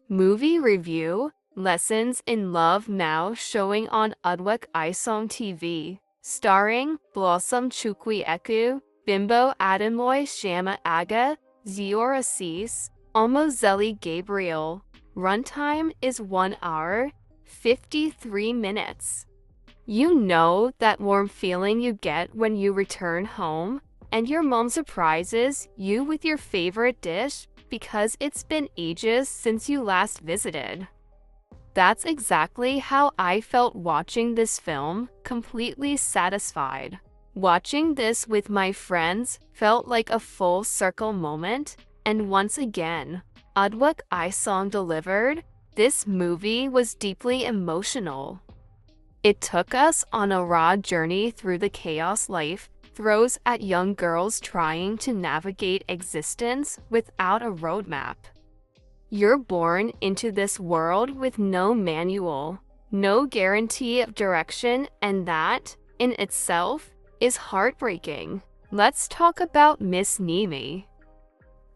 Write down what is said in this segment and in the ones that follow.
Movie review: Lessons in Love now showing on Udwek Isong TV. Starring Blossom Chukwujekwu, Bimbo Ademoye Shama Aga, Zior Assis, Almozeli Gabriel. Runtime is 1 hour, 53 minutes. You know that warm feeling you get when you return home and your mom surprises you with your favorite dish because it's been ages since you last visited. That's exactly how I felt watching this film, completely satisfied. Watching this with my friends felt like a full circle moment, and once again, Udwek Isong delivered. This movie was deeply emotional. It took us on a raw journey through the chaos life throws at young girls trying to navigate existence without a roadmap. You're born into this world with no manual, no guarantee of direction, and that, in itself, is heartbreaking. Let's talk about Miss Nimi.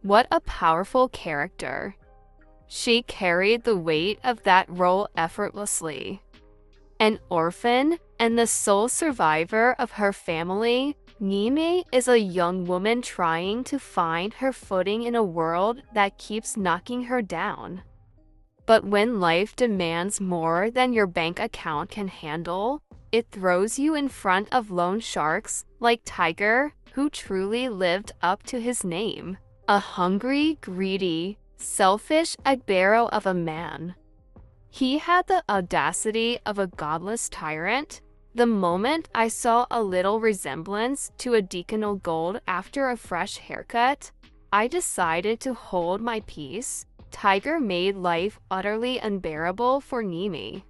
What a powerful character. She carried the weight of that role effortlessly. An orphan and the sole survivor of her family, Nimi is a young woman trying to find her footing in a world that keeps knocking her down. But when life demands more than your bank account can handle, it throws you in front of loan sharks like Tiger, who truly lived up to his name. A hungry, greedy, selfish Agbero of a man. He had the audacity of a godless tyrant. The moment I saw a little resemblance to a Deaconal Gold after a fresh haircut, I decided to hold my peace. Tiger made life utterly unbearable for Nimi.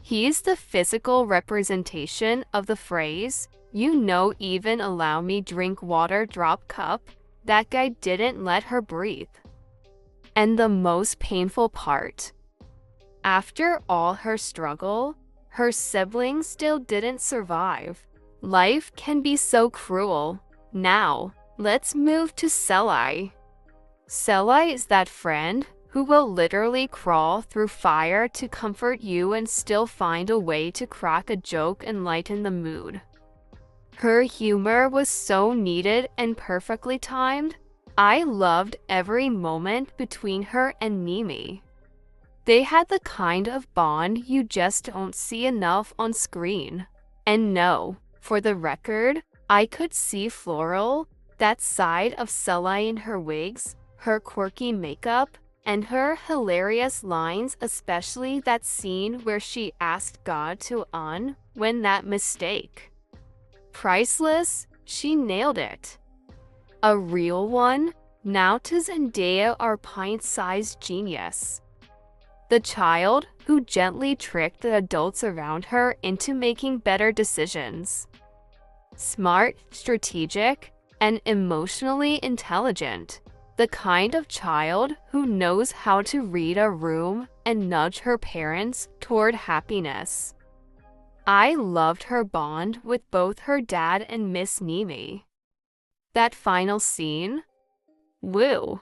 He's the physical representation of the phrase, "You no even allow me drink water drop cup." That guy didn't let her breathe. And the most painful part, after all her struggle, her siblings still didn't survive. Life can be so cruel. Now, let's move to Selai. Selai is that friend who will literally crawl through fire to comfort you and still find a way to crack a joke and lighten the mood. Her humor was so needed and perfectly timed. I loved every moment between her and Nimi. They had the kind of bond you just don't see enough on screen. And no, for the record, I could see Floral, that side of Selai in her wigs, her quirky makeup, and her hilarious lines, especially that scene where she asked God to when that mistake. Priceless, she nailed it. A real one. Now to Zendaya, our pint-sized genius. The child who gently tricked the adults around her into making better decisions. Smart, strategic, and emotionally intelligent. The kind of child who knows how to read a room and nudge her parents toward happiness. I loved her bond with both her dad and Miss Nimi. That final scene? Woo!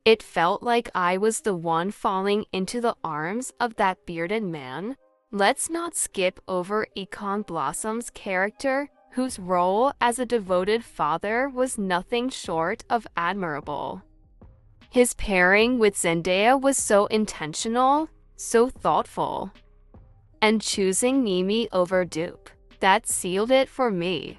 It felt like I was the one falling into the arms of that bearded man. Let's not skip over Econ Blossom's character, whose role as a devoted father was nothing short of admirable. His pairing with Zendaya was so intentional, so thoughtful. And choosing Nimi over Dupe, that sealed it for me.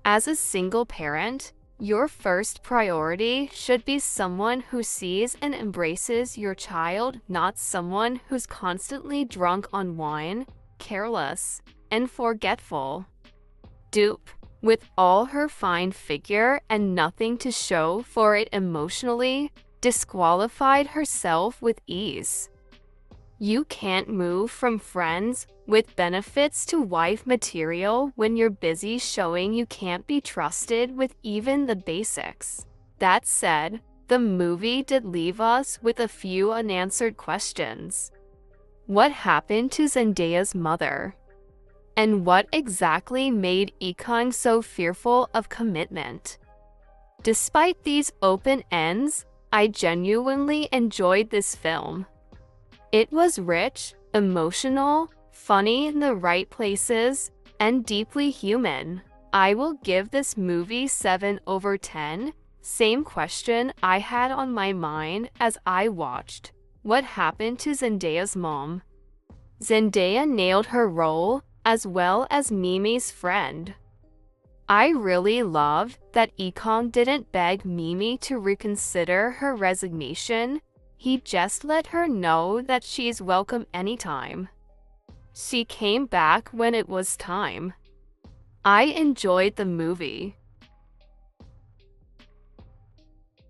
As a single parent, your first priority should be someone who sees and embraces your child, not someone who's constantly drunk on wine, careless, and forgetful. Dupe, with all her fine figure and nothing to show for it emotionally, disqualified herself with ease. You can't move from friends with benefits to wife material when you're busy showing you can't be trusted with even the basics. That said, the movie did leave us with a few unanswered questions. What happened to Zendaya's mother? And what exactly made Econ so fearful of commitment? Despite these open ends, I genuinely enjoyed this film. It was rich, emotional, funny in the right places, and deeply human. I will give this movie 7 over 10. Same question I had on my mind as I watched. What happened to Zendaya's mom? Zendaya nailed her role, as well as Mimi's friend. I really loved that Ikong didn't beg Mimi to reconsider her resignation. He just let her know that she's welcome anytime. She came back when it was time. I enjoyed the movie.